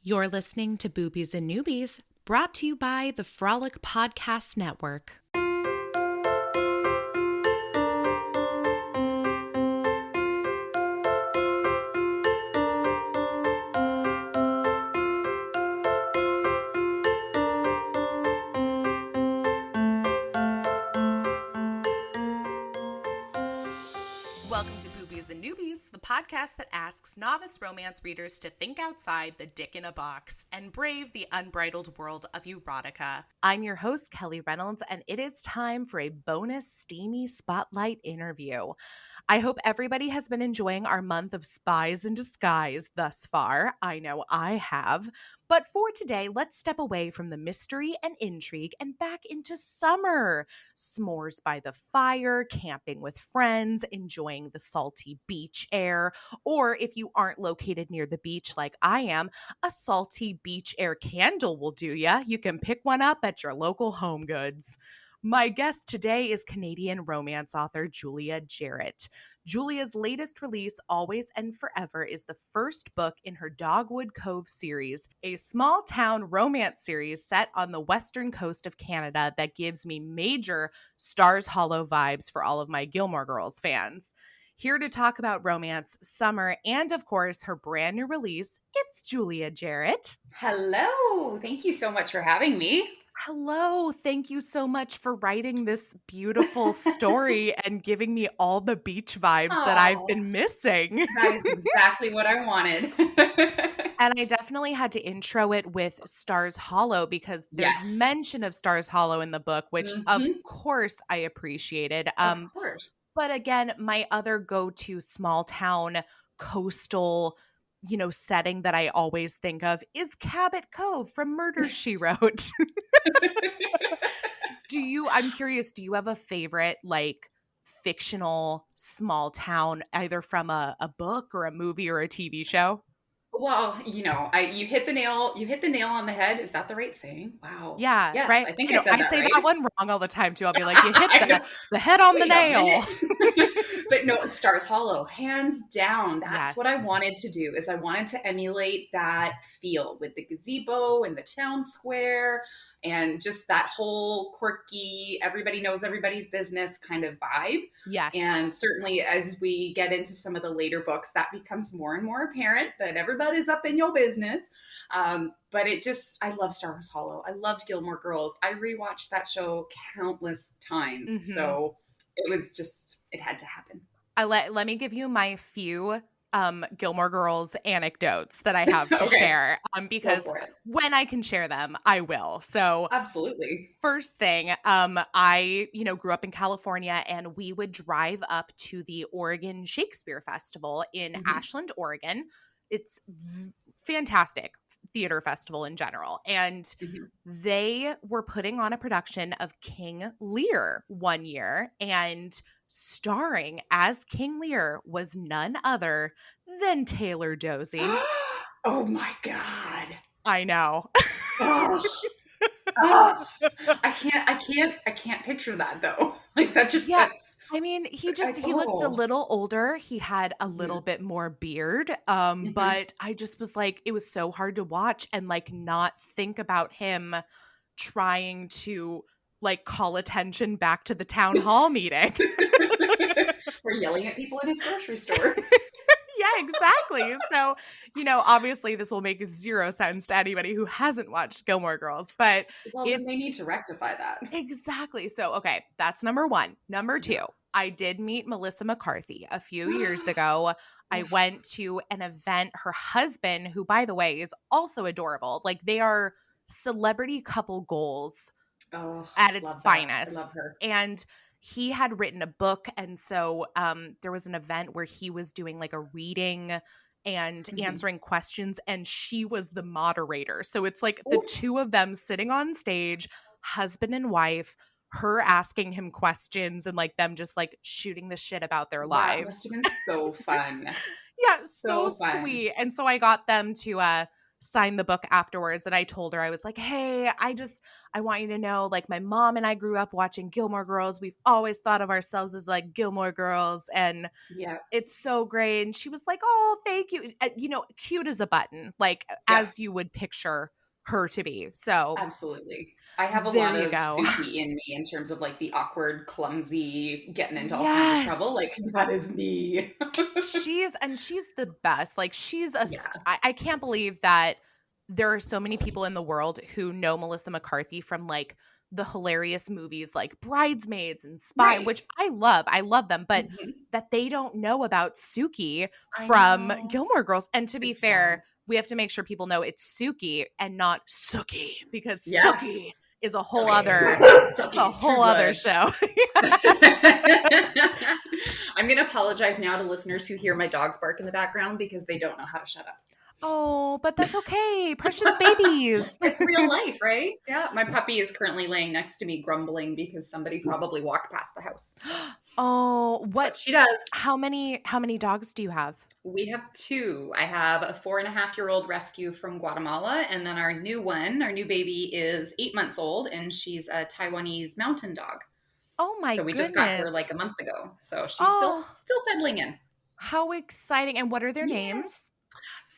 You're listening to Boobies and Newbies, brought to you by the Frolic Podcast Network. Welcome to Boobies and Newbies, the podcast that asks novice romance readers to think outside the dick in a box and brave the unbridled world of erotica. I'm your host, Kelly Reynolds, and it is time for a bonus Steamy Spotlight interview. I hope everybody has been enjoying our month of Spies in Disguise thus far. I know I have. But for today, let's step away from the mystery and intrigue and back into summer. S'mores by the fire, camping with friends, enjoying the salty beach air, or if you aren't located near the beach like I am, a salty beach air candle will do ya. You can pick one up at your local Home Goods. My guest today is Canadian romance author Julia Jarrett. Julia's latest release, Always and Forever, is the first book in her Dogwood Cove series, a small town romance series set on the western coast of Canada that gives me major Stars Hollow vibes for all of my Gilmore Girls fans. Here to talk about romance, summer, and of course her brand new release, it's Julia Jarrett. Hello. Thank you so much for having me. Hello. Thank you so much for writing this beautiful story and giving me all the beach vibes that I've been missing. That is exactly what I wanted. And I definitely had to intro it with Stars Hollow because there's Yes. mention of Stars Hollow in the book, which of Mhm. course I appreciated. Of course. But again, my other go-to small town coastal, setting that I always think of is Cabot Cove from Murder, She Wrote. I'm curious, do you have a favorite, like, fictional small town, either from a book or a movie or a TV show? Well, you hit the nail on the head. Is that the right saying? Wow. Yeah, Yes, right? I think I said I that say right. that one wrong all the time, too. I'll be like, you hit I know. the head on the Wait a nail. minute. But no, Stars Hollow, hands down. That's what I Yes. wanted to do, is I wanted to emulate that feel with the gazebo and the town square and just that whole quirky, everybody knows everybody's business kind of vibe. Yes. And certainly as we get into some of the later books, that becomes more and more apparent that everybody's up in your business. But I love Stars Hollow. I loved Gilmore Girls. I rewatched that show countless times. Mhm. So it had to happen. Let me give you my few Gilmore Girls anecdotes that I have to Okay. share, Go because for it. when I can share them, I will. So Absolutely. first thing, I, grew up in California, and we would drive up to the Oregon Shakespeare Festival in Mhm. Ashland, Oregon. It's fantastic theater festival in general. And Mhm. they were putting on a production of King Lear one year, and starring as King Lear was none other than Taylor Dozy. Oh my God. I know. Oh, oh. I can't picture that though. Like that just Yeah. that's I mean, he looked a oh. little older. He had a little Mhm. bit more beard. Mhm. But I just was like, it was so hard to watch and like not think about him trying to like call attention back to the town hall meeting. We're yelling at people in his grocery store. Yeah, exactly. So, obviously this will make zero sense to anybody who hasn't watched Gilmore Girls, but Well, then it's they need to rectify that. exactly. So, okay, that's number one. Number two, Yeah. I did meet Melissa McCarthy a few years ago. I went to an event. Her husband, who, by the way, is also adorable, like they are celebrity couple goals Oh, at its love that. I finest. love her. And he had written a book. And so there was an event where he was doing like a reading and Mhm. answering questions, and she was the moderator. So it's like the Ooh. two of them sitting on stage, husband and wife, her asking him questions and like them just like shooting the shit about their That lives. must have been so fun. Yeah, so So fun. sweet. And so I got them to signed the book afterwards, and I told her, I was like, hey, I want you to know, like, my mom and I grew up watching Gilmore Girls. We've always thought of ourselves as like Gilmore Girls, and Yeah. it's so great. And she was like, oh, thank you. Cute as a button, like Yeah. as you would picture her to be. So Absolutely. I have a there lot you of go. Suki in me in terms of like the awkward, clumsy, getting into all kinds of trouble. Yes. Like that is me. She's the best. Like she's Yeah. I can't believe that there are so many people in the world who know Melissa McCarthy from like the hilarious movies like Bridesmaids and Spy, Right. which I love. I love them, but Mhm. that they don't know about Suki I from know. Gilmore Girls. And to be It's sad. fair, we have to make sure people know it's Suki and not Sookie, because Yes. Sookie is Sucky. a Sucky. True whole other blood. show. I'm going to apologize now to listeners who hear my dogs bark in the background because they don't know how to shut up. Oh, but that's okay. Precious babies. It's real life, right? Yeah. My puppy is currently laying next to me grumbling because somebody probably walked past the house. So Oh, that's what she does. how many dogs do you have? We have two. I have a 4.5-year-old rescue from Guatemala, and then our new one, our new baby, is 8 months old, and she's a Taiwanese mountain dog. Oh my So we just got her goodness. like a month ago. So she's still Oh, settling in. how exciting. And what are their Yeah. names?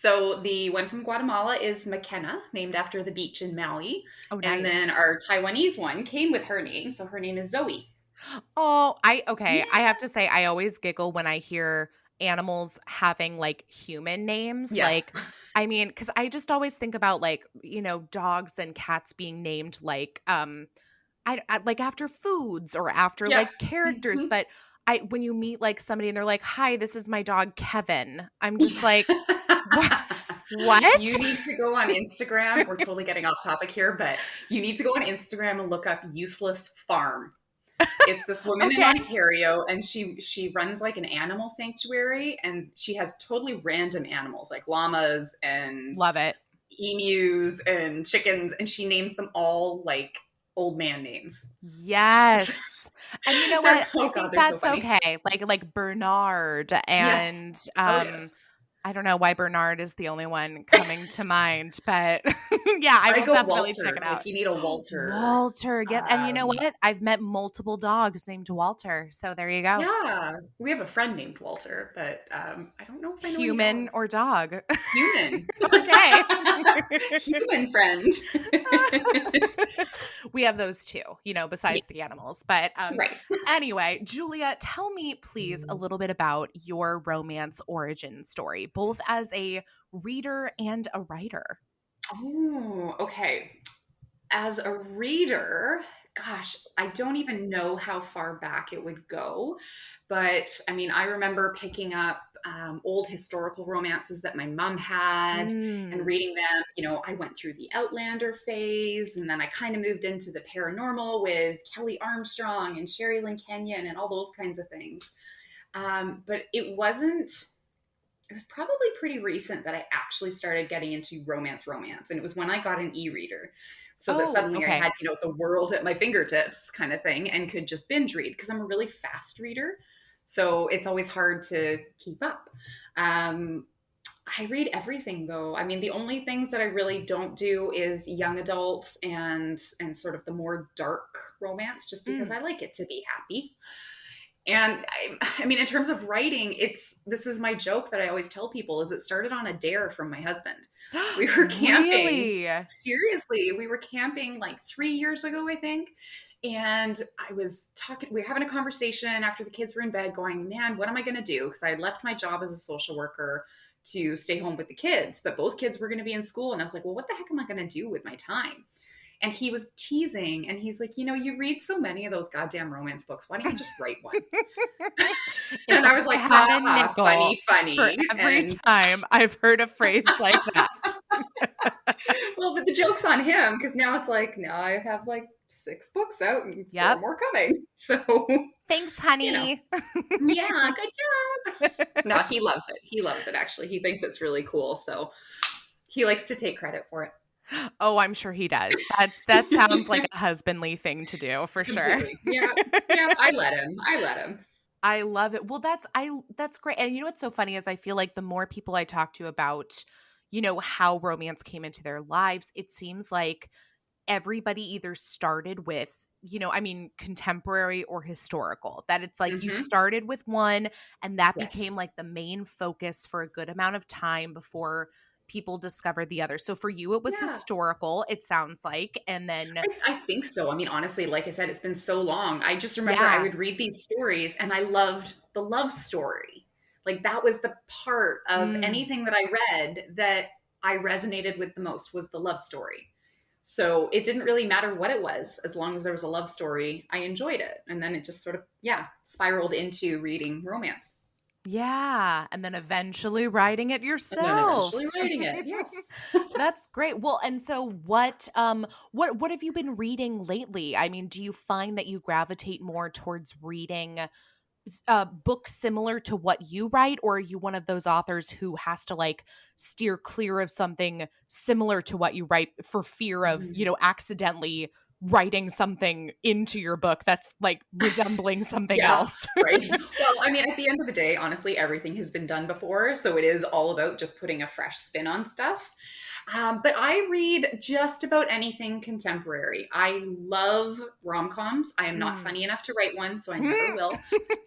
So the one from Guatemala is McKenna, named after the beach in Maui. Oh, And nice. then our Taiwanese one came with her name. So her name is Zoe. Oh, okay. I Yeah. have to say, I always giggle when I hear animals having like human names. Yes. Like, I mean, because I just always think about like, dogs and cats being named like, like after foods or after Yeah. like characters. Mhm. But when you meet like somebody and they're like, hi, this is my dog, Kevin, I'm just like, what? You What? need to go on Instagram. We're totally getting off topic here, but you need to go on Instagram and look up Useless Farm. It's this woman in Okay. Ontario, and she runs like an animal sanctuary, and she has totally random animals like llamas and Love it. emus and chickens, and she names them all like old man names. Yes. And you know what? I Oh god, think they're so that's funny. okay. Like Bernard Yes. and Oh yes. I don't know why Bernard is the only one coming to mind, but yeah, I I will go definitely check Walter. it Like out. you need a Walter. Walter, yep. And you know what? I've met multiple dogs named Walter. So there you go. Yeah, we have a friend named Walter, but I don't know if I know any Human dogs. or dog. Human. Okay. Human friend. We have those too, Yeah, besides the animals. But right. anyway, Julia, tell me please a little bit about your romance origin story, both as a reader and a writer. Oh, okay. As a reader, gosh, I don't even know how far back it would go. But I mean, I remember picking up old historical romances that my mom had and Mm, reading them. I went through the Outlander phase, and then I kind of moved into the paranormal with Kelly Armstrong and Sherry Lynn Kenyon and all those kinds of things. But it was probably pretty recent that I actually started getting into romance. And it was when I got an e-reader. So that oh, suddenly I okay. had, the world at my fingertips kind of thing and could just binge read because I'm a really fast reader. So it's always hard to keep up. Um, I read everything though. I mean, the only things that I really don't do is young adults and sort of the more dark romance just because Mm. I like it to be happy. And I mean, in terms of writing, this is my joke that I always tell people is it started on a dare from my husband. We were camping. Really? Seriously, we were camping like 3 years ago, I think. And we were having a conversation after the kids were in bed going, man, what am I going to do? Because I had left my job as a social worker to stay home with the kids, but both kids were going to be in school. And I was like, well, what the heck am I going to do with my time? And he was teasing and he's like, you read so many of those goddamn romance books. Why don't you just write one? If And I was I like, had ha a ha, nickel funny, for funny. every And time I've heard a phrase like that. well, but the joke's on him because now it's like, now I have like 6 books out and four Yep. more coming. So, Thanks, you know, honey. yeah, good job. No, he loves it. He loves it, actually. He thinks it's really cool. So he likes to take credit for Oh, I'm sure he does. That sounds like it. a husbandly thing to do for sure. Completely. Yeah. Yeah. I let him. I let him. I love it. Well, that's great. And you know what's so funny is I feel like the more people I talk to about, how romance came into their lives, it seems like everybody either started with, contemporary or historical, that it's like you Mm-hmm. started with one and that became Yes. like the main focus for a good amount of time before people discovered the other. So for you, it was Yeah. historical, it sounds like. And then, I think so. I mean, honestly, like I said, it's been so long. I just remember I yeah. would read these stories and I loved the love story. Like that was the part of Mm. anything that I read that I resonated with the most was the love story. So it didn't really matter what it was, as long as there was a love story, I enjoyed it. And then it just sort of, yeah, spiraled into reading romance. Yeah, and then eventually writing it And then yourself. eventually writing it. Yes. That's great. Well, and so what have you been reading lately? I mean, do you find that you gravitate more towards reading books similar to what you write, or are you one of those authors who has to like steer clear of something similar to what you write for fear of, Mhm. accidentally writing something into your book that's like resembling something Yeah, else? right. Well, I mean, at the end of the day, honestly, everything has been done before. So it is all about just putting a fresh spin on stuff. But I read just about anything contemporary. I love rom coms. I am not Mm. funny enough to write one, so I never will.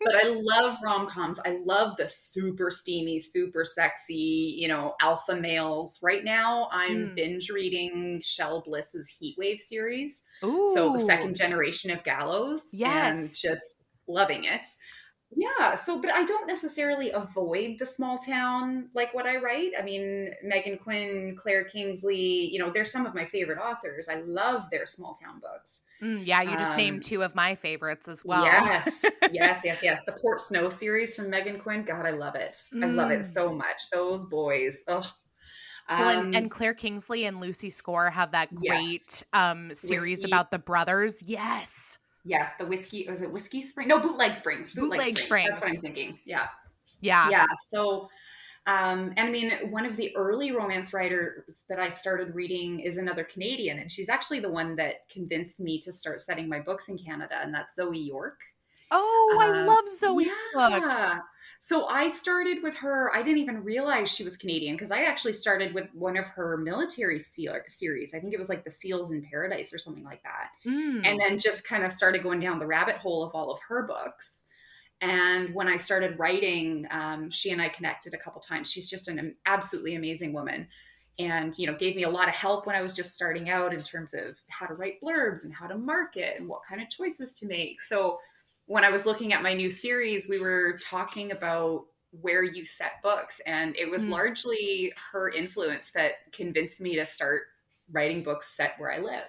But I love rom coms. I love the super steamy, super sexy, alpha males. Right now, I'm Mm. binge reading Chelle Bliss's Heat Wave series. So the Ooh, second generation of Gallows, and yes. just loving it. Yeah, but I don't necessarily avoid the small town like what I write. I mean, Megan Quinn, Claire Kingsley, they're some of my favorite authors. I love their small town books. Yeah, you just named Um, two of my favorites as well. yes, yes, yes, yes. The Port Snow series from Megan Quinn. God, I love it. I love it Mm. so much. Those boys. Oh, Well, and um, Claire Kingsley and Lucy Score have that yes. great series Whiskey. about the brothers. Yes. Yes, the whiskey. Was it Whiskey Spring? No, Bootleg Springs. Bootleg Bootleg Springs. That's what I'm Springs. thinking. Yeah. Yeah. Yeah. So and I mean, one of the early romance writers that I started reading is another Canadian, and she's actually the one that convinced me to start setting my books in Canada, and that's Zoe York. Oh, I love Zoe books. Yeah. So I started with her. I didn't even realize she was Canadian because I actually started with one of her military series. I think it was like the Seals in Paradise or something like that. And Mm. then just kind of started going down the rabbit hole of all of her books. And when I started writing, she and I connected a couple times. She's just an absolutely amazing woman, and gave me a lot of help when I was just starting out in terms of how to write blurbs and how to market and what kind of choices to make. So when I was looking at my new series, we were talking about where you set books, and it was Mm. largely her influence that convinced me to start writing books set where I live.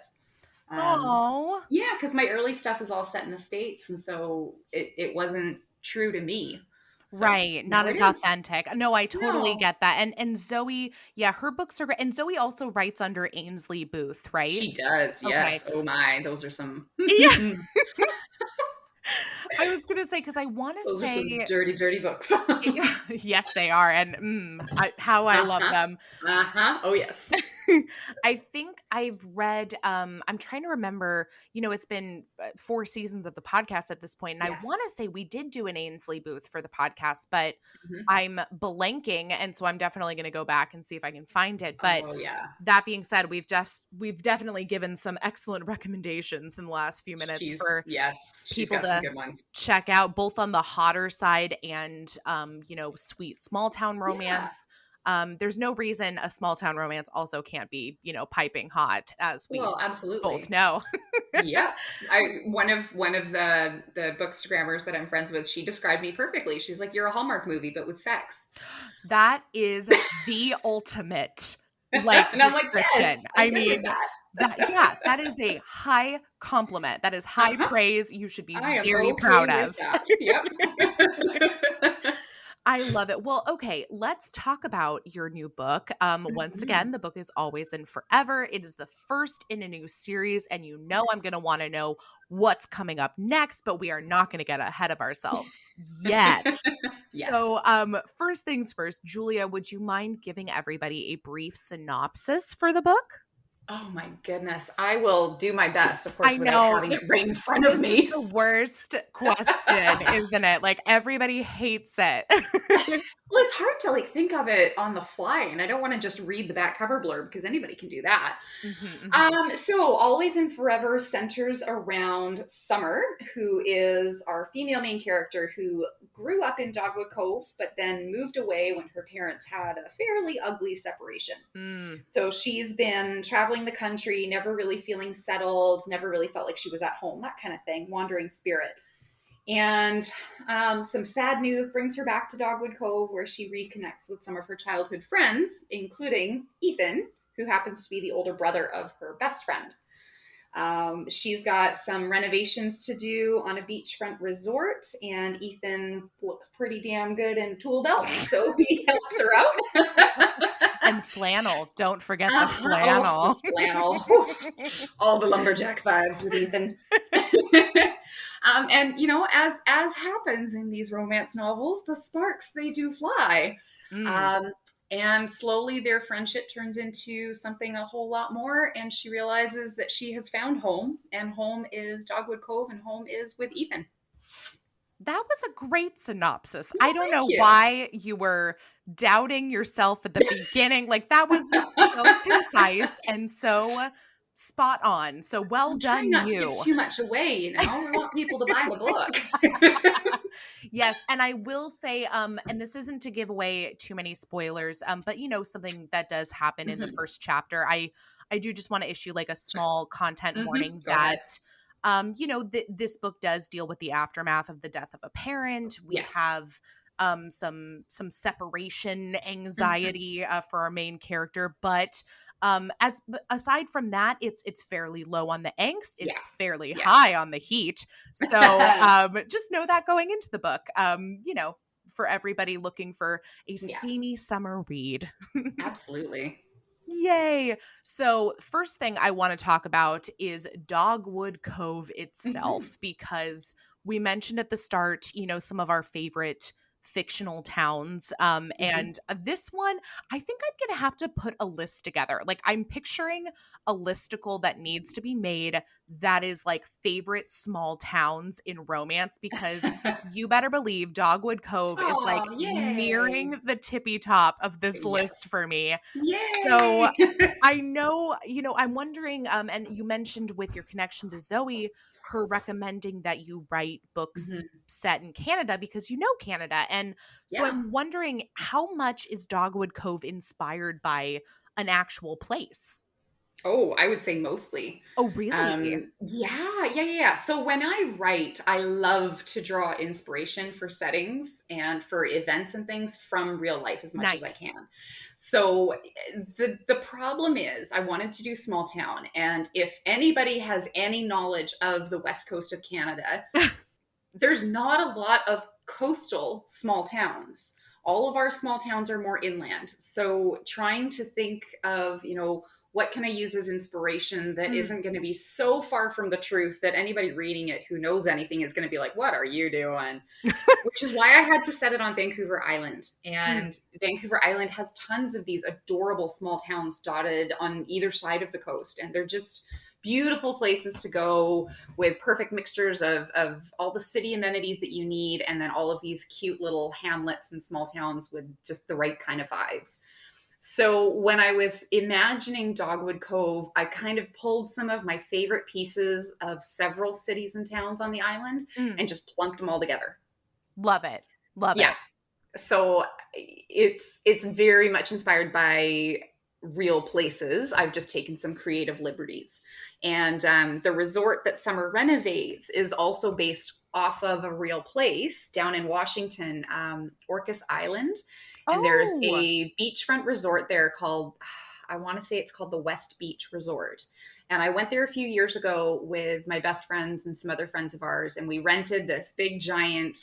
Um, Oh. yeah, because my early stuff is all set in the States, and so it wasn't true to me. So Right, now not it as is. authentic. No, I totally No, get that. And Zoe, yeah, her books are great. And Zoe also writes under Ainsley Booth, right? she does. Okay. Yes. Oh my, those are some. Yeah. I was gonna say because I want to Those are some say dirty, dirty books. yes, they are, and how I Uh love huh. them. Uh huh. Oh yes. I think I've read, I'm trying to remember, it's been 4 seasons of the podcast at this point, and I Yes. wanna say we did do an Ainsley Booth for the podcast, but Mhm. I'm blanking, and so I'm definitely gonna go back and see if I can find it, but Oh yeah. that being said, we've definitely given some excellent recommendations in the last few minutes She's for yes. She's people got some to good ones. check out, both on the hotter side and sweet small town Yeah. romance. There's no reason a small town romance also can't be, piping hot, as we Well, both absolutely. know. Yeah. I one of the bookstagrammers that I'm friends with, she described me perfectly. She's like, "You're a Hallmark movie, but with sex." That is the ultimate like And I'm like, "Yes, description. I'm I good with mean, that." that is a high compliment. That is high Uh-huh. praise you should be I am very okay proud with of. that. Yep. I love it. Well, okay, let's talk about your new book. Once Mhm. again, the book is Always and Forever. It is the first in a new series, and I'm going to want to know what's coming up next, but we are not going to get ahead of ourselves yet. Yes. So, first things first, Julia, would you mind giving everybody a brief synopsis for the book? Oh my goodness. I will do my best, of I course, without know having it right in front of this is me. the worst question, isn't it? Like everybody hates it. Well, it's hard to like think of it on the fly, and I don't want to just read the back cover blurb because anybody can do that. Hmm. So Always and Forever centers around Summer, who is our female main character who grew up in Dogwood Cove, but then moved away when her parents had a fairly ugly separation. Mm. So she's been traveling the country, never really feeling settled, never really felt like she was at home, that kind of thing, wandering spirit. And some sad news brings her back to Dogwood Cove, where she reconnects with some of her childhood friends, including Ethan, who happens to be the older brother of her best friend. She's got some renovations to do on a beachfront resort, and Ethan looks pretty damn good in tool belts, so he helps her out. And flannel. Don't forget the Oh, the flannel. flannel. All the lumberjack vibes with Ethan. And as happens in these romance novels, the sparks they do fly. Mm. Um, and slowly their friendship turns into something a whole lot more, and she realizes that she has found home, and home is Dogwood Cove, and home is with Ethan. That was a great synopsis. Well, I don't thank know you. why you were doubting yourself at the beginning. Like, that was so concise and so spot on. So well I'm trying done, not to give you. too much away, We want people to buy the book. Yes, and I will say, and this isn't to give away too many spoilers, but something that does happen in the Mhm. first chapter. I do just want to issue like a small content warning Go ahead. that this book does deal with the aftermath of the death of a parent. We Yes. have some separation Mhm. anxiety for our main character, but aside from that, it's fairly low on the angst. Yeah. It's fairly Yeah. high on the heat. So just know that going into the book, for everybody looking for a Yeah. steamy summer read. Absolutely. Yay. So, first thing I want to talk about is Dogwood Cove Mhm. itself, because we mentioned at the start, some of our favorite fictional towns. Mhm. And this one, I think I'm going to have to put a list together. Like, I'm picturing a listicle that needs to be made that is like favorite small towns in romance, because you better believe Dogwood Cove is like Oh, yay. nearing the tippy top of this list Yes. for me. So Yay. I know, I'm wondering, and you mentioned with your connection to Zoe, her recommending that you write books Mhm. set in Canada because you know Canada. And so Yeah. I'm wondering, how much is Dogwood Cove inspired by an actual place? Oh, I would say mostly. Oh, really? Yeah. So when I write, I love to draw inspiration for settings and for events and things from real life as much as I Nice. can. So the problem is I wanted to do small town, and if anybody has any knowledge of the west coast of Canada, there's not a lot of coastal small towns. All of our small towns are more inland. So trying to think of, what can I use as inspiration that Mm, isn't going to be so far from the truth that anybody reading it who knows anything is going to be like, what are you doing? Which is why I had to set it on Vancouver Island. mm. And Vancouver Island has tons of these adorable small towns dotted on either side of the coast. And they're just beautiful places to go with perfect mixtures of all the city amenities that you need. And then all of these cute little hamlets and small towns with just the right kind of vibes. So when I was imagining Dogwood Cove, I kind of pulled some of my favorite pieces of several cities and towns on the island Mm. and just plunked them all together. Love it. Love Yeah. it. So it's very much inspired by real places. I've just taken some creative liberties. And the resort that Summer renovates is also based off of a real place down in Washington, Orcas Island. And there's Oh, a beachfront resort there called, I want to say it's called the West Beach Resort. And I went there a few years ago with my best friends and some other friends of ours, and we rented this big giant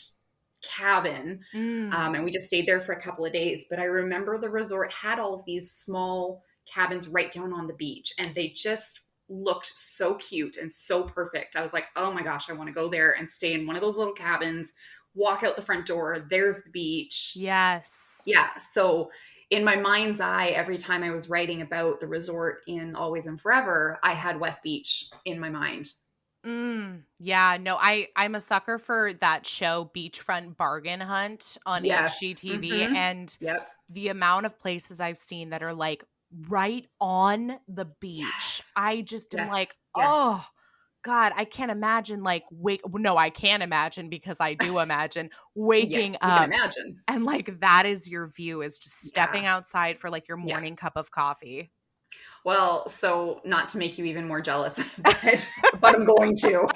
cabin. mm. And we just stayed there for a couple of days. But I remember the resort had all of these small cabins right down on the beach, and they just looked so cute and so perfect. I was like, oh my gosh, I want to go there and stay in one of those little cabins, walk out the front door, there's the beach. Yes. Yeah. So in my mind's eye, every time I was writing about the resort in Always and Forever, I had West Beach in my mind. Yeah, no, I'm a sucker for that show Beachfront Bargain Hunt on Yes. HGTV, and Yep. the amount of places I've seen that are like right on the beach. Yes. I just am Yes. like, Yes. "Oh, God, I can't imagine like no, I can imagine because I do imagine Yes, waking we can up imagine. and like that is your view is just Yeah. stepping outside for like your Yeah. morning cup of coffee." Well, so not to make you even more jealous, but I'm going to.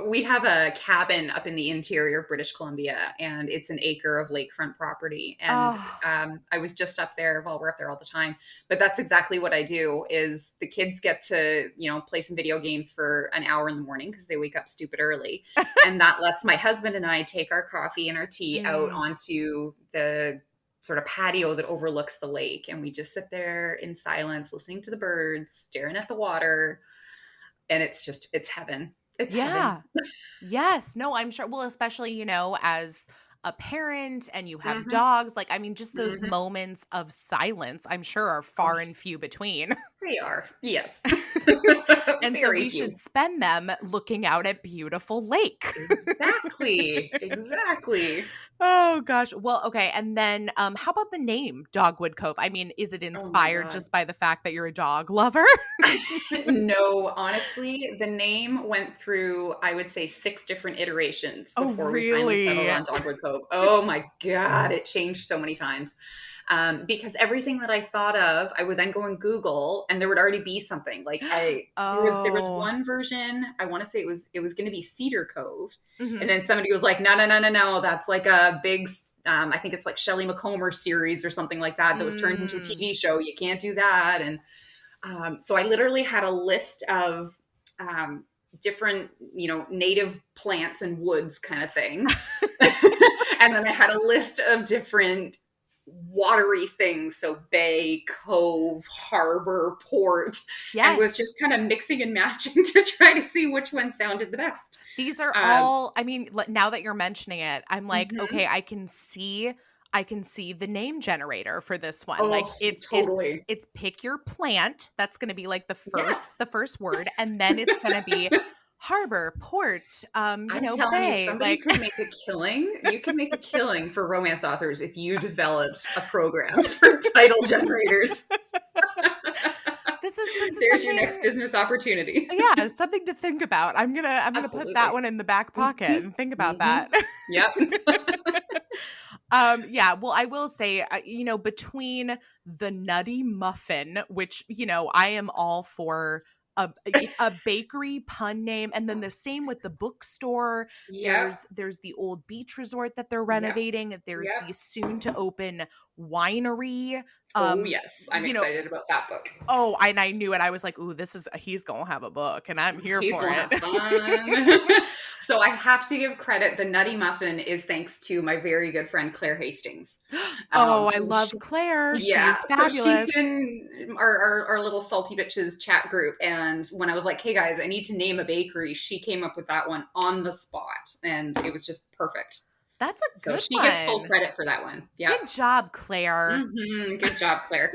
We have a cabin up in the interior of British Columbia, and it's an acre of lakefront property. And Oh. I was just up there. Well, we're up there all the time, but that's exactly what I do. Is the kids get to play some video games for an hour in the morning because they wake up stupid early, and that lets my husband and I take our coffee and our tea out Mm. onto the sort of patio that overlooks the lake, and we just sit there in silence listening to the birds, staring at the water, and it's heaven. It's heaven. Yeah. Yes. No, I'm sure. Well, especially, as a parent and you have Mhm. dogs, like, I mean, just those Mhm. moments of silence, I'm sure are Oh, far and few between. they are. Yes. And so Very we few. should spend them looking out at beautiful lake. Exactly. Exactly. Oh gosh. Well, okay. And then how about the name Dogwood Cove? I mean, is it Oh my inspired god. just by the fact that you're a dog lover? No, honestly, the name went through, I would say, 6 different iterations Oh, before we finally settled really? on Dogwood Cove. Oh my god, it changed so many times. Because everything that I thought of, I would then go and Google, and there would already be something. Like there was Oh. one version, I wanna say it was gonna be Cedar Cove, and Mhm. then somebody was like, "No, no, no, no, no, that's like a big I think it's like Shelley McComber series or something like that was turned into a Mm. TV show. You can't do that." And so I literally had a list of um, different, native plants and woods kind of things. And then I had a list of different watery things. So bay, cove, harbor, port, and was Yes. just kind of mixing and matching to try to see which one sounded the best. These are Um, all I mean, now that you're mentioning it, I'm like, mhm. okay, I can see the name generator for this one. Like Oh, it's totally. it's pick your plant. That's going to be like the Yes. first the first word and then it's going to be harbor, port, I'm telling you, bay. somebody Like could make a killing. You can make a killing for romance authors if you developed a program for title generators. this is There's your next something business opportunity. yeah, something to think about. I'm gonna put that Absolutely. one in the back pocket Mhm. and think about Mhm. that. Yep. Yeah, well, I will say, between the Nutty Muffin, which, I am all for a bakery pun name, and then the same with the bookstore. Yep. There's the old beach resort that they're Yep. renovating. There's Yep. the soon to open winery. Oh, Um, yes. I'm you know, excited about that book. oh, and I knew it. I was like, ooh, he's gonna have a book, and I'm here He's for gonna it. have fun. So I have to give credit. The Nutty Muffin is thanks to my very good friend Claire Hastings. Oh, I And love Claire. She yeah, is so she's fabulous. in our little salty bitches chat group, and when I was like, "Hey guys, I need to name a bakery," she came up with that one on the spot, and it was just perfect. That's a So good she gets full one. credit for that one. Yep. Good job, Claire. Good job, Claire.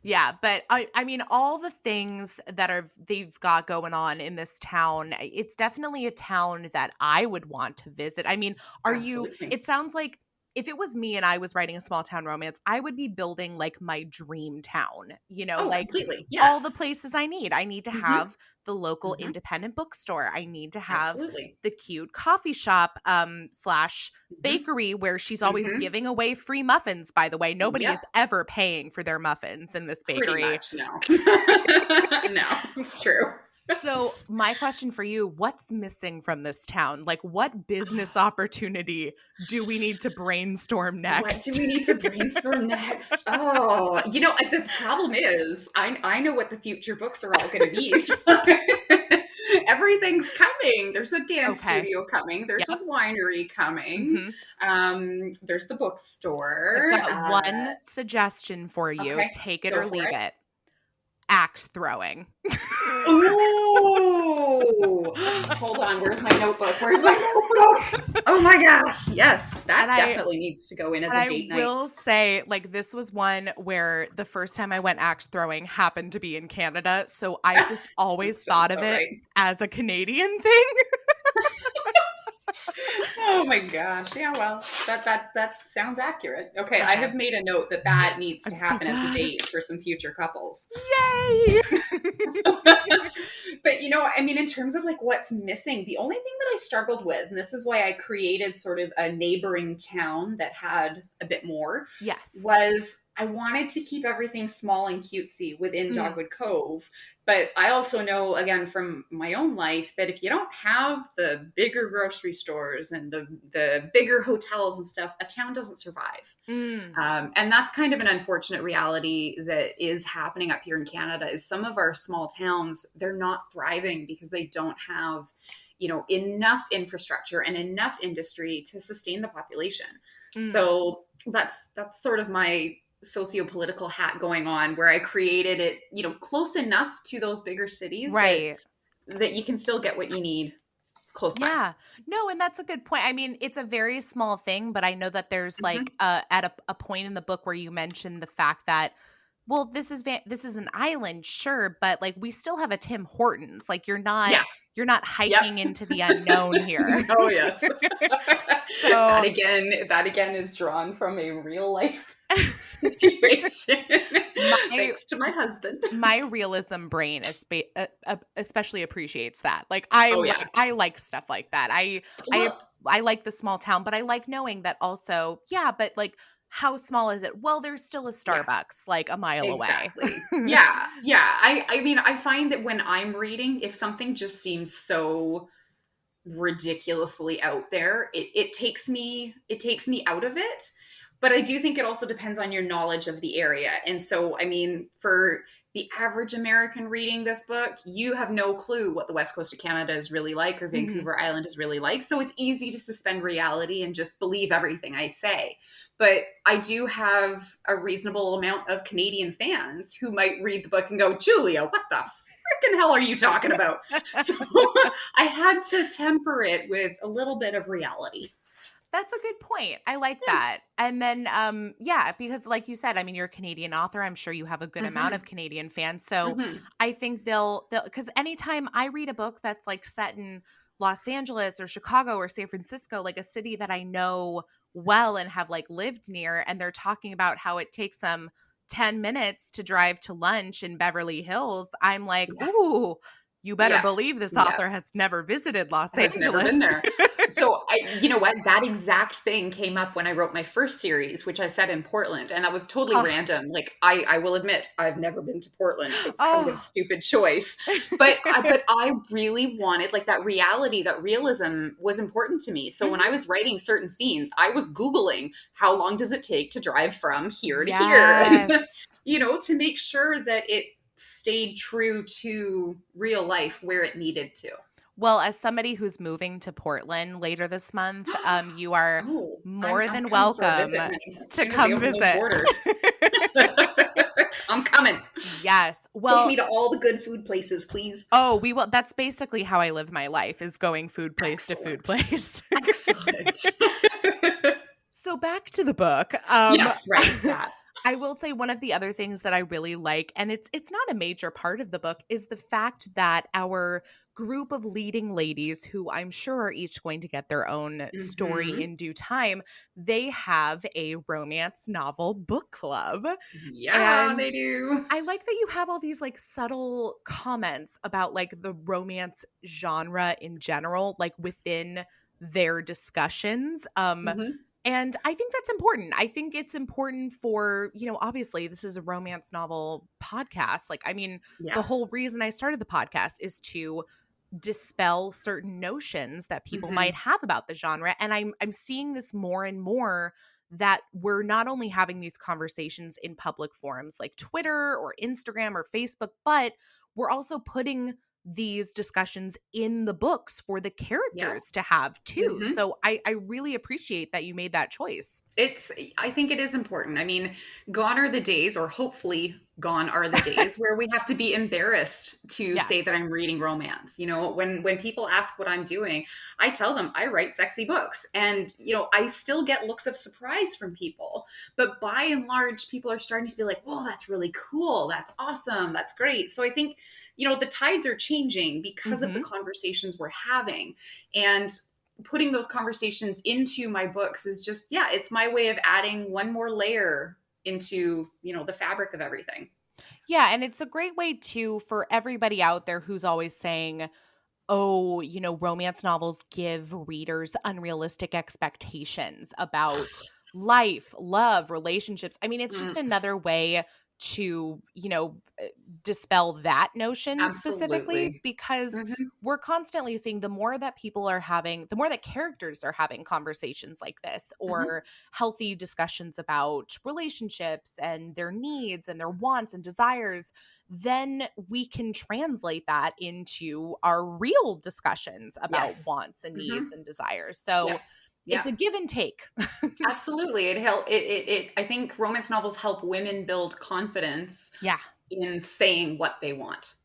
Yeah, but I mean all the things that they've got going on in this town, it's definitely a town that I would want to visit. I mean, Absolutely. it sounds like if it was me and I was writing a small town romance, I would be building like my dream town, Oh, like completely. all the Yes. places I need. I need to Hmm. have the local Hmm. independent bookstore. I need to have Absolutely. the cute coffee shop slash Hmm. bakery where she's always Hmm. giving away free muffins, by the way. Nobody Yep. is ever paying for their muffins in this Pretty bakery. much. No. No, it's true. So, my question for you, what's missing from this town? Like, what business opportunity do we need to brainstorm What do next? we need to brainstorm next? Oh, the problem is I know what the future books are all going to be. So everything's coming. There's a dance Okay. studio coming. There's a Yep. winery coming. Hmm. There's the I've bookstore. got one suggestion for you. Okay, Take it go or for leave it. it. Axe throwing. Ooh, Ooh, hold on. Where's my notebook? Where's my notebook? Oh my gosh. Yes, that definitely needs to go in as a date night. I will say, like, this was one where the first time I went axe throwing happened to be in Canada. So I just always thought of it as a Canadian thing. Oh my gosh. Yeah, well, that sounds accurate. Okay, I have made a note that needs to happen as a date for some future couples. Yay! But I mean, in terms of like what's missing, the only thing that I struggled with, and this is why I created sort of a neighboring town that had a bit more, was I wanted to keep everything small and cutesy within Dogwood Cove. But I also know, again, from my own life, that if you don't have the bigger grocery stores and the bigger hotels and stuff, a town doesn't survive. And that's kind of an unfortunate reality that is happening up here in Canada, is some of our small towns, they're not thriving because they don't have, enough infrastructure and enough industry to sustain the population. So that's sort of my socio-political hat going on, where I created it, close enough to those bigger cities that you can still get what you need close by. Yeah. No, and that's a good point. I mean, it's a very small thing, but I know that there's like at a point in the book where you mentioned the fact that, well, this is an island, sure, but like we still have a Tim Hortons. Like you're not hiking into the unknown here. Oh yes. So, that again is drawn from a real life situation. Thanks to my husband. My realism brain especially appreciates that. Like I like stuff like that. I like the small town, but I like knowing that also, but like, how small is it? Well, there's still a Starbucks like a mile away. Yeah. I mean, I find that when I'm reading, if something just seems so ridiculously out there, it takes me out of it. But I do think it also depends on your knowledge of the area. And so, I mean, for the average American reading this book, you have no clue what the West Coast of Canada is really like, or Vancouver Island is really like. So it's easy to suspend reality and just believe everything I say. But I do have a reasonable amount of Canadian fans who might read the book and go, Julia, what the freaking hell are you talking about? So I had to temper it with a little bit of reality. That's a good point. I like that. And then, because like you said, I mean, you're a Canadian author. I'm sure you have a good amount of Canadian fans. So I think they'll, because anytime I read a book that's like set in Los Angeles or Chicago or San Francisco, like a city that I know well and have like lived near, and they're talking about how it takes them 10 minutes to drive to lunch in Beverly Hills, I'm like, ooh, you better believe this author has never visited Los Angeles. Never been there. So you know what? That exact thing came up when I wrote my first series, which I set in Portland, and that was totally random. Like I will admit, I've never been to Portland. It's kind of a stupid choice, but I really wanted like that reality, that realism was important to me. So when I was writing certain scenes, I was Googling how long does it take to drive from here to here, to make sure that it stayed true to real life where it needed to. Well, as somebody who's moving to Portland later this month, you are more than welcome to come visit. I'm coming. Yes. Well, take me to all the good food places, please. Oh, we will. That's basically how I live my life, is going food place to food place. Excellent. So back to the book. Yes, right. That. I will say one of the other things that I really like, and it's not a major part of the book, is the fact that our group of leading ladies, who I'm sure are each going to get their own story in due time, they have a romance novel book club. Yeah, and they do. I like that you have all these like subtle comments about like the romance genre in general, like within their discussions. And I think that's important. I think it's important for, obviously this is a romance novel podcast. Like, I mean, the whole reason I started the podcast is to dispel certain notions that people might have about the genre. And I'm seeing this more and more, that we're not only having these conversations in public forums like Twitter or Instagram or Facebook, but we're also putting these discussions in the books for the characters to have too. So I really appreciate that you made that choice. I think it is important. I mean, gone are the days, or hopefully gone are the days where we have to be embarrassed to say Yes. that I'm reading romance. You know, when people ask what I'm doing, I tell them I write sexy books. And, you know, I still get looks of surprise from people. But by and large, people are starting to be like, whoa, that's really cool. That's awesome. That's great. So I think, you know, the tides are changing because of the Mm-hmm. conversations we're having. And putting those conversations into my books is just, yeah, it's my way of adding one more layer into, you know, the fabric of everything. Yeah, and it's a great way too for everybody out there who's always saying, oh, romance novels give readers unrealistic expectations about life, love, relationships. I mean, it's Mm, just another way to, dispel that notion specifically, absolutely. because Hmm. we're constantly seeing the more that characters are having conversations like this, Hmm. or healthy discussions about relationships and their needs and their wants and desires, then we can translate that into our real discussions about Yes. wants and Hmm. needs and desires. Yeah. So Yeah. it's a give and take. Absolutely. It help it I think romance novels help women build confidence Yeah. in saying what they want.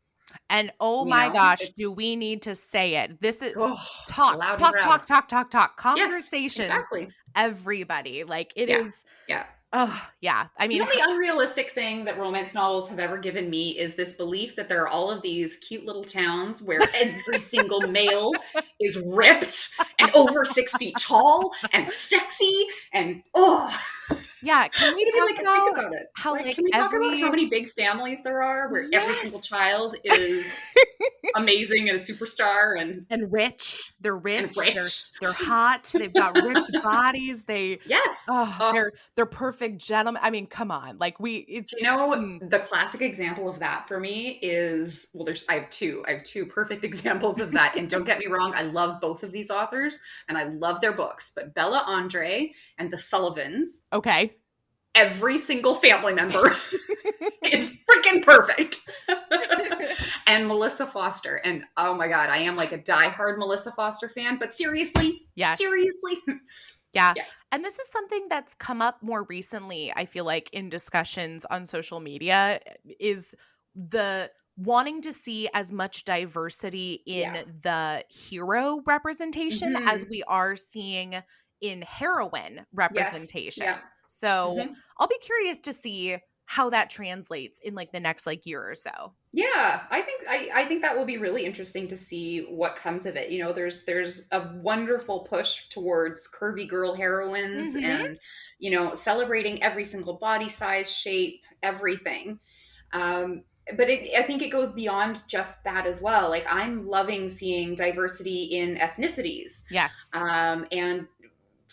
And oh You my know? gosh, It's do we need to say it? This is oh, talk, loud and talk, proud. talk, talk, talk, talk, Yes, conversations, exactly. everybody. Like it Yeah. is, Yeah. oh, yeah. I The mean, only unrealistic thing that romance novels have ever given me is this belief that there are all of these cute little towns where every single male is ripped and over 6 feet tall and sexy and oh, yeah. Can we I mean, talk like, think about about it. how, Like, like, can we talk about how every, many big families there are where every single yes. child is amazing and a superstar And rich. They're and rich, rich? they're hot, they've got ripped bodies, Yes. they're perfect gentlemen. I mean, come on, like, Do you know mm, the classic example of that for me is, well, there's I have two perfect examples of that. And don't get me wrong, I love both of these authors and I love their books, but Bella Andre and the Sullivans, okay. every single family member is freaking perfect. And Melissa Foster. And oh my God, I am like a diehard Melissa Foster fan, but seriously, Yes. seriously. Yeah. Yeah. And this is something that's come up more recently, I feel like, in discussions on social media, is the wanting to see as much diversity in Yeah. the hero representation as Hmm. we are seeing in heroine Yes. representation. Yeah. So Hmm. I'll be curious to see how that translates in like the next like year or so. Yeah, I think that will be really interesting to see what comes of it. You know, there's a wonderful push towards curvy girl heroines Hmm. and, you know, celebrating every single body size, shape, everything. But I think it goes beyond just that as well. Like I'm loving seeing diversity in ethnicities. Yes. And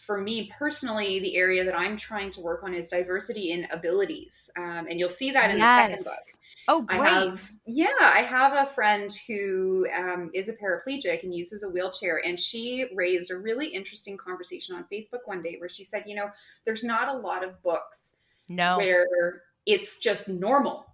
for me personally, the area that I'm trying to work on is diversity in abilities. And you'll see that in the second book. Yes. Oh, great. I have a friend who is a paraplegic and uses a wheelchair. And she raised a really interesting conversation on Facebook one day where she said, you know, there's not a lot of books No. where it's just normal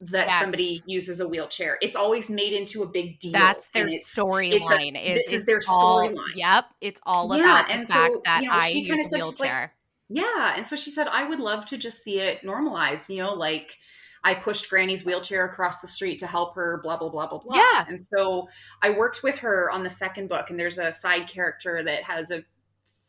that somebody Yes. uses a wheelchair. It's always made into a big deal. That's their And it's a, storyline is this is it's their all storyline. yep, it's all Yeah. about the And fact so, that you know, I she kind use of a said, she's like, wheelchair. yeah. And so she said, I would love to just see it normalized, you know, like I pushed Granny's wheelchair across the street to help her, blah, blah, blah, blah, blah. Yeah. And so I worked with her on the second book, and there's a side character that has a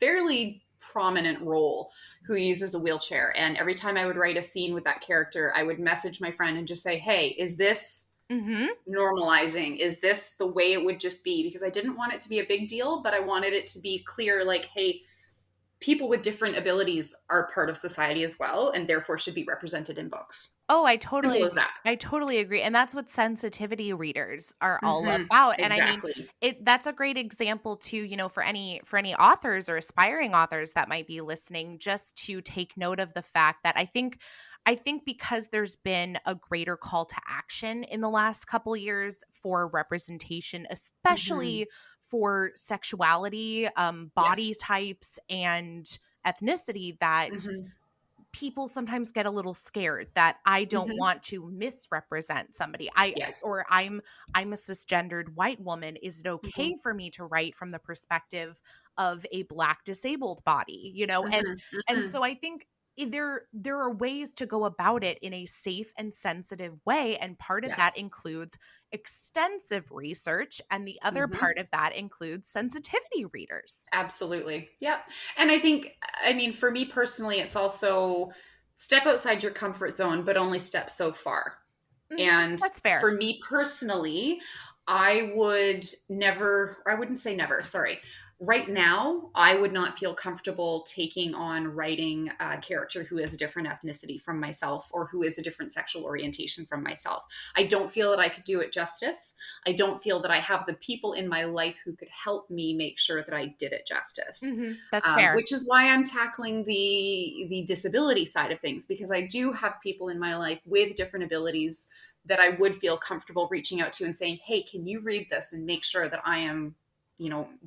fairly prominent role who uses a wheelchair. And every time I would write a scene with that character, I would message my friend and just say, hey, is this Mhm. normalizing? Is this the way it would just be? Because I didn't want it to be a big deal, but I wanted it to be clear, like, hey, people with different abilities are part of society as well, and therefore should be represented in books. Oh, Simple as that. I totally agree, and that's what sensitivity readers are all Hmm. about, and I mean, Exactly. that's a great example too, for any authors or aspiring authors that might be listening, just to take note of the fact that I think because there's been a greater call to action in the last couple years for representation, Hmm. especially for sexuality, body Yes. types, and ethnicity, that Hmm. people sometimes get a little scared that I don't Hmm. want to misrepresent somebody. Yes. Or I'm a cisgendered white woman. Is it Hmm. okay for me to write from the perspective of a black disabled body, Hmm. And Hmm. so I think there are ways to go about it in a safe and sensitive way, and part of that Yes. includes extensive research, and the other Hmm. part of that includes sensitivity readers. Absolutely. Yep. And I mean, for me personally, it's also step outside your comfort zone, but only step so far. And That's fair. for me personally, I wouldn't say never, sorry. Right now, I would not feel comfortable taking on writing a character who is a different ethnicity from myself or who is a different sexual orientation from myself. I don't feel that I could do it justice. I don't feel that I have the people in my life who could help me make sure that I did it justice. That's fair. Which is why I'm tackling the disability side of things, because I do have people in my life with different abilities that I would feel comfortable reaching out to and saying, hey, can you read this and make sure that I am,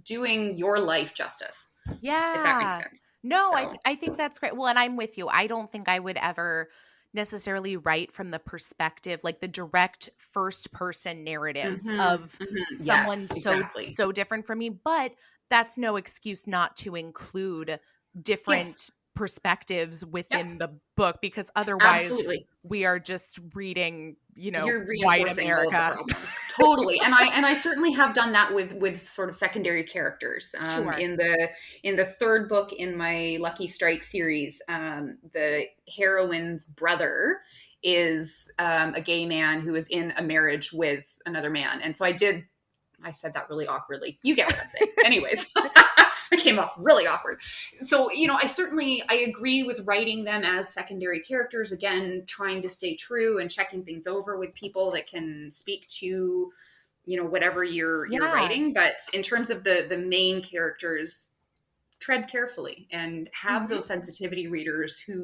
doing your life justice, if that makes Yeah. sense. No, So, I think that's great. Well, and I'm with you. I don't think I would ever necessarily write from the perspective, like the direct first person narrative of someone yes, so exactly. different from me, but that's no excuse not to include different Yes. perspectives Yep. within the book, because otherwise Absolutely. we are just reading, You're white reinforcing all of the America. problems. Totally. And I certainly have done that with sort of secondary characters. Sure. In the third book in my Lucky Strike series, the heroine's brother is a gay man who is in a marriage with another man. And so I said that really awkwardly. You get what I'm saying. Anyways, it came off really awkward. So, I agree with writing them as secondary characters, again, trying to stay true and checking things over with people that can speak to, whatever you're Yeah. writing. But in terms of the main characters, tread carefully and have Mhm. those sensitivity readers who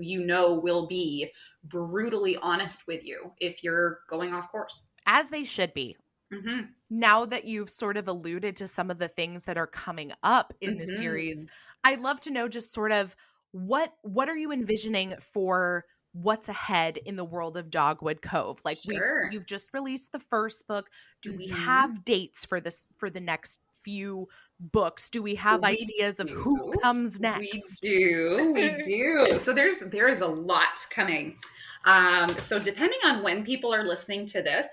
will be brutally honest with you if you're going off course. As they should be. Hmm. Now that you've sort of alluded to some of the things that are coming up in the series, Hmm. I'd love to know just sort of what are you envisioning for what's ahead in the world of Dogwood Cove? Like Sure. you've just released the first book. Do we Hmm. have dates for the next few books? Do we have We ideas of who do. comes We next? do. We do. So there is a lot coming. So depending on when people are listening to this,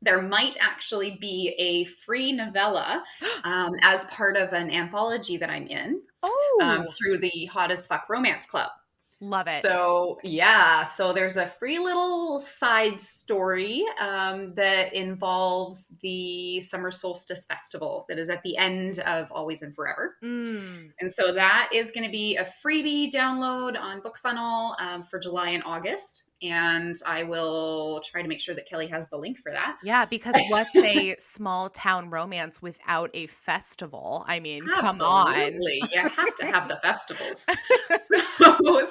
there might actually be a free novella as part of an anthology that I'm in Oh, through the Hot as Fuck Romance Club. love it. So, yeah, so there's a free little side story that involves the Summer Solstice Festival that is at the end of Always and Forever. Mm. And so that is going to be a freebie download on BookFunnel for July and August. And I will try to make sure that Kelly has the link for that. Yeah, because what's a small town romance without a festival? I mean, come on. Absolutely. You have to have the festivals.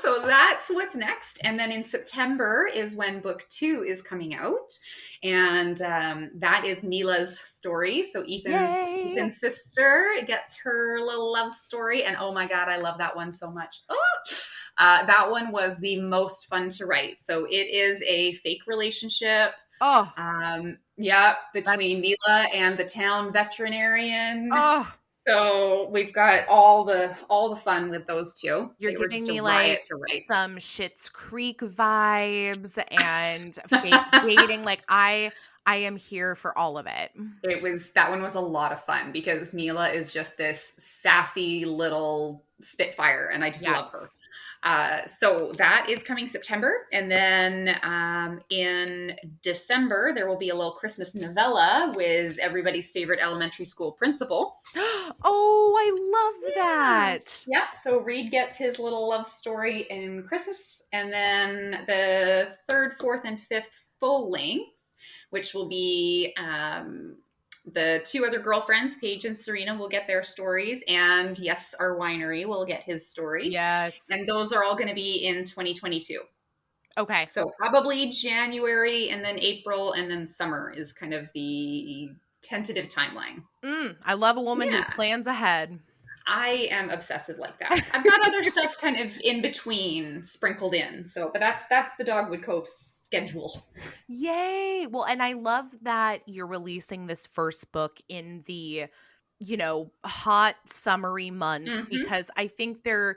So that's what's next. And then in September is when book 2 is coming out. And that is Mila's story. So Yay. Ethan's sister gets her little love story. And oh my God, I love that one so much. Oh! That one was the most fun to write. So it is a fake relationship. Oh, Yeah, between that's Mila and the town veterinarian. oh, So we've got all the fun with those two. you're They were giving just a me riot like to write. some Schitt's Creek vibes and fake dating. Like I am here for all of it. That one was a lot of fun because Mila is just this sassy little spitfire, and I just love her. Yes. So that is coming September, and then in December there will be a little Christmas novella with everybody's favorite elementary school principal. Oh, I love Yeah. that. Yeah. So Reed gets his little love story in Christmas, and then the third, fourth, and fifth full length, which will be the two other girlfriends, Paige and Serena, will get their stories, and yes, our winery will get his story, and Yes. those are all going to be in 2022. Okay. So probably January, and then April, and then summer is kind of the tentative timeline. I love a woman who Yeah. plans ahead. I am obsessive like that. I've got other stuff kind of in between sprinkled in. So, but that's the Dogwood Cove schedule. Yay. Well, and I love that you're releasing this first book in the hot summery months, Mm-hmm. because I think they're,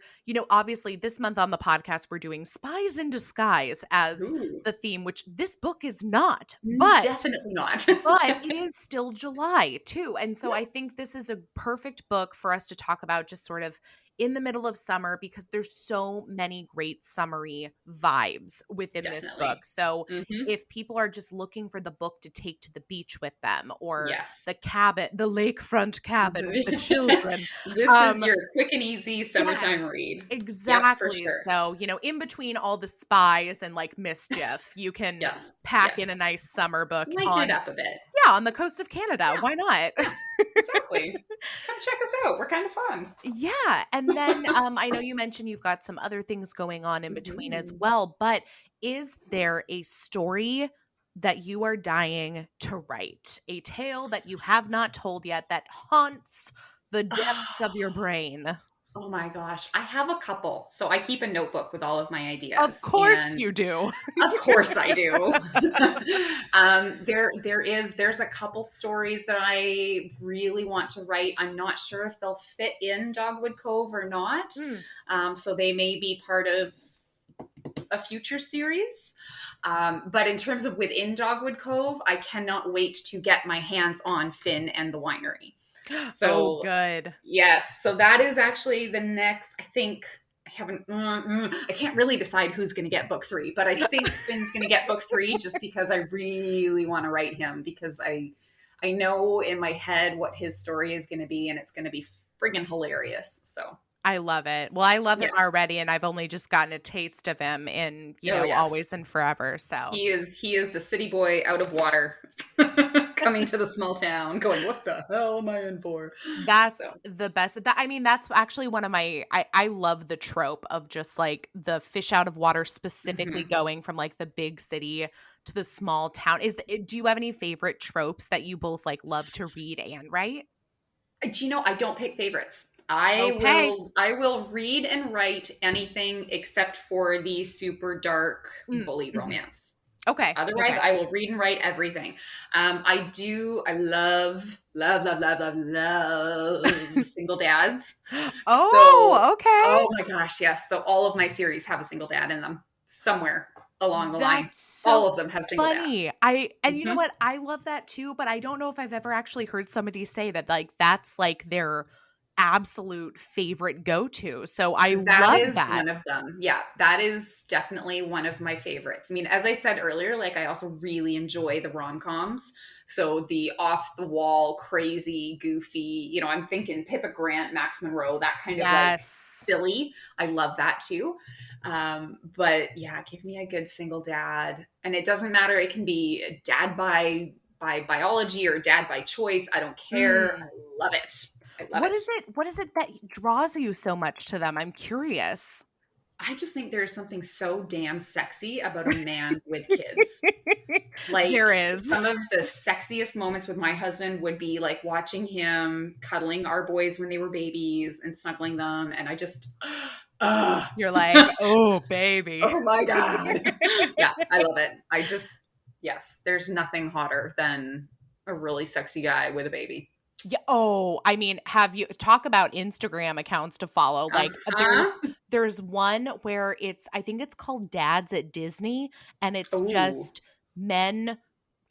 obviously this month on the podcast, we're doing Spies in Disguise as Ooh, the theme, which this book is not, but definitely not. it is still July too. And so Yep, I think this is a perfect book for us to talk about just sort of in the middle of summer, because there's so many great summery vibes within this book. definitely. So Mm-hmm. if people are just looking for the book to take to the beach with them, or Yes. the cabin, the lakefront cabin with the children. This is Um, your quick and easy yes, summertime read. Yep, for exactly. sure. So, in between all the spies and like mischief, you can Yes, pack in a yes. nice summer book Lighten it on, up a bit. yeah, on the coast of Canada. Yeah, Why not? yeah, exactly. Come check us out. We're kind of fun. Yeah. And then I know you mentioned you've got some other things going on in between as Mhm. well, but is there a story that you are dying to write? A tale that you have not told yet that haunts the depths of your brain? Oh my gosh, I have a couple. So I keep a notebook with all of my Of ideas, course and you do. of course I do. There's a couple stories that I really want to write. I'm not sure if they'll fit in Dogwood Cove or not. Mm. So they may be part of a future series. But in terms of within Dogwood Cove, I cannot wait to get my hands on Finn and the winery. Oh, So good. yes, so that is actually the next. I think I haven't. I can't really decide who's going to get book 3, but I think Finn's going to get book 3 just because I really want to write him, because I know in my head what his story is going to be, and it's going to be friggin' hilarious. So I love it. Well, I love him yes, already, and I've only just gotten a taste of him in, oh yes, Always and Forever. So he is the city boy out of water, coming to the small town, going, "What the hell am I in for?" that's So the best. I mean, that's actually one of my, I love the trope of just like the fish out of water, specifically mhm. going from like the big city to the small town. Do you have any favorite tropes that you both like love to read and write? Do you know, I don't pick favorites. I Okay. will I will read and write anything except for the super dark Mm, bully mhm. romance. Okay. Otherwise, Okay. I will read and write everything. I love single dads. So, Oh, okay. oh my gosh, yes. So all of my series have a single dad in them somewhere along the line. That's so All of them have single dads. funny. And you know Mhm. what? I love that too, but I don't know if I've ever actually heard somebody say that like that's like their absolute favorite go-to. So I That love is that. one of them. Yeah, that is definitely one of my favorites. I mean, as I said earlier, like I also really enjoy the rom-coms. So the off the wall, crazy, goofy, I'm thinking Pippa Grant, Max Monroe, that kind of like Yes. silly. I love that too. But yeah, give me a good single dad. And it doesn't matter, it can be dad by biology or dad by choice. I don't care. I Mm. love it. I love What it. is it? What is it that draws you so much to them? I'm curious. I just think there's something so damn sexy about a man with kids. Like, There is. some of the sexiest moments with my husband would be like watching him cuddling our boys when they were babies and snuggling them. And I just, oh You're like, "Oh, baby." my God. Yeah, I love it. Yes, there's nothing hotter than a really sexy guy with a baby. Yeah. Oh, I mean, have you talk about Instagram accounts to follow? Uh Like huh. there's one where I think it's called Dads at Disney, and it's Oh, just men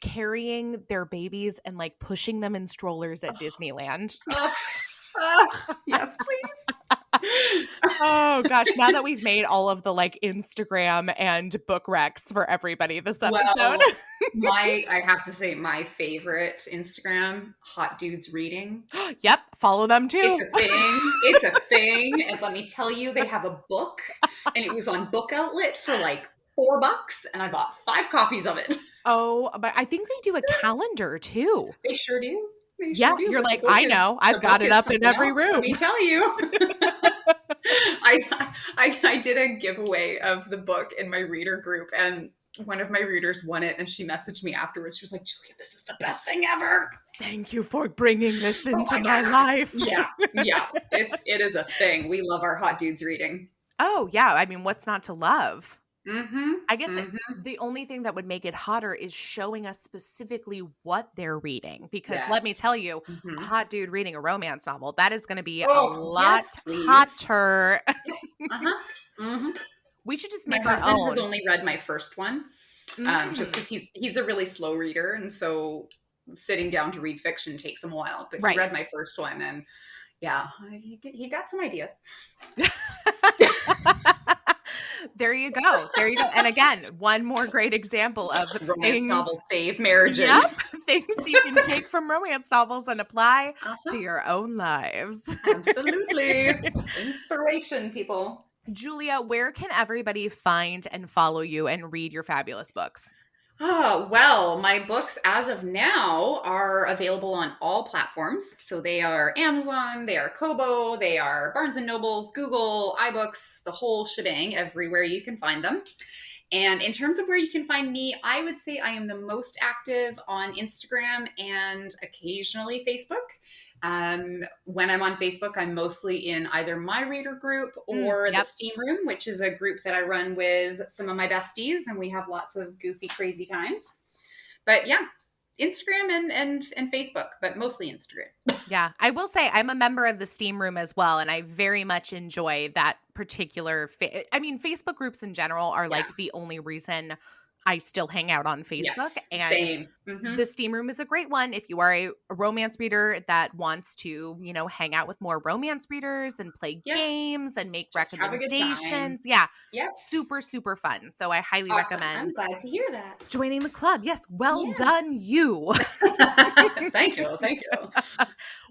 carrying their babies and like pushing them in strollers at Disneyland. oh, oh, yes, please. Oh gosh, now that we've made all of the like Instagram and book recs for everybody this episode. Well, I have to say my favorite Instagram, hot dudes reading. Yep, follow them It's too. a thing. It's a thing. And let me tell you, they have a book, and it was on Book Outlet for like $4, and I bought 5 copies of it. Oh, but I think they do a calendar too. They sure do. They Yeah, sure do. you're But like, "I know. the I've book got it is up in something every else. Let room." me tell you. I did a giveaway of the book in my reader group, and one of my readers won it, and she messaged me afterwards. She was like, "Julia, this is the best thing ever." Thank you for bringing this Oh into my my God. life. Yeah, yeah. It is a thing. We love our hot dudes reading. Oh, yeah, I mean, what's not to love? Mm-hmm. I guess Mm-hmm. the only thing that would make it hotter is showing us specifically what they're reading. Because let me Yes. tell you, a Mm-hmm. hot dude reading a romance novel, that is going to be a Oh, lot yes, please. hotter. Uh-huh. Mm-hmm. We should just My make our husband has own. only read my first one, just Mm, because he's a really slow reader, and so sitting down to read fiction takes him a while. But he right. read my first one, and yeah, he got some ideas. There you go. There you go. And again, one more great example of Romance things. novels save Yep. marriages. Things you can take from romance novels and apply to Uh-huh. your own lives. Absolutely. Inspiration, people. Julia, where can everybody find and follow you and read your fabulous books? Oh, well, my books as of now are available on all platforms. So they are Amazon, they are Kobo, they are Barnes and Nobles, Google, iBooks, the whole shebang, everywhere you can find them. And in terms of where you can find me, I would say I am the most active on Instagram and occasionally Facebook. When I'm on Facebook, I'm mostly in either my reader group or the Yep. Steam Room, which is a group that I run with some of my besties, and we have lots of goofy, crazy times. But yeah, Instagram and Facebook, but mostly Instagram. Yeah. I will say I'm a member of the Steam Room as well. And I very much enjoy that particular. I mean, Facebook groups in general are Yeah. like the only reason I still hang out on Facebook. Yes. And Same. Mm-hmm. the Steam Room is a great one if you are a romance reader that wants to, hang out with more romance readers and play Yep. games and make Just have a good time. recommendations. Yeah, Yep. super, super fun. So I highly Awesome. recommend I'm glad to hear that. joining the club. Yes, well Yeah. done, you. Thank you. Thank you.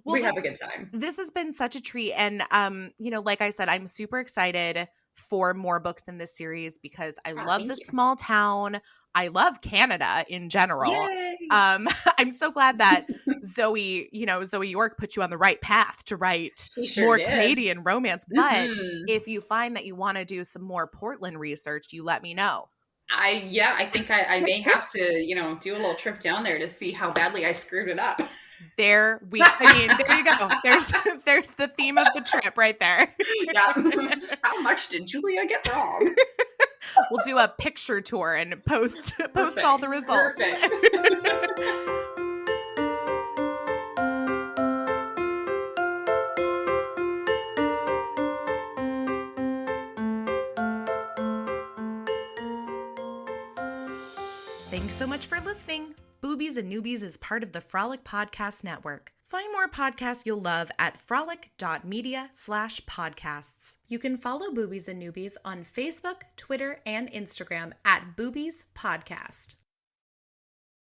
Well, We have a good time. this has been such a treat. And, like I said, I'm super excited for more books in this series because I love Thank the you. small town. I love Canada in general. Yay. I'm so glad that Zoe York put you on the right path to write He sure more did. Canadian romance. But Mm-hmm. if you find that you want to do some more Portland research, you let me know. I think I may have to, do a little trip down there to see how badly I screwed it up. There you go. There's the theme of the trip right there. Yeah. How much did Julia get wrong? We'll do a picture tour and post Perfect. all the results. Perfect. Thanks so much for listening. Boobies and Newbies is part of the Frolic Podcast Network. Find more podcasts you'll love at frolic.media/podcasts. You can follow Boobies and Newbies on Facebook, Twitter, and Instagram at Boobies Podcast.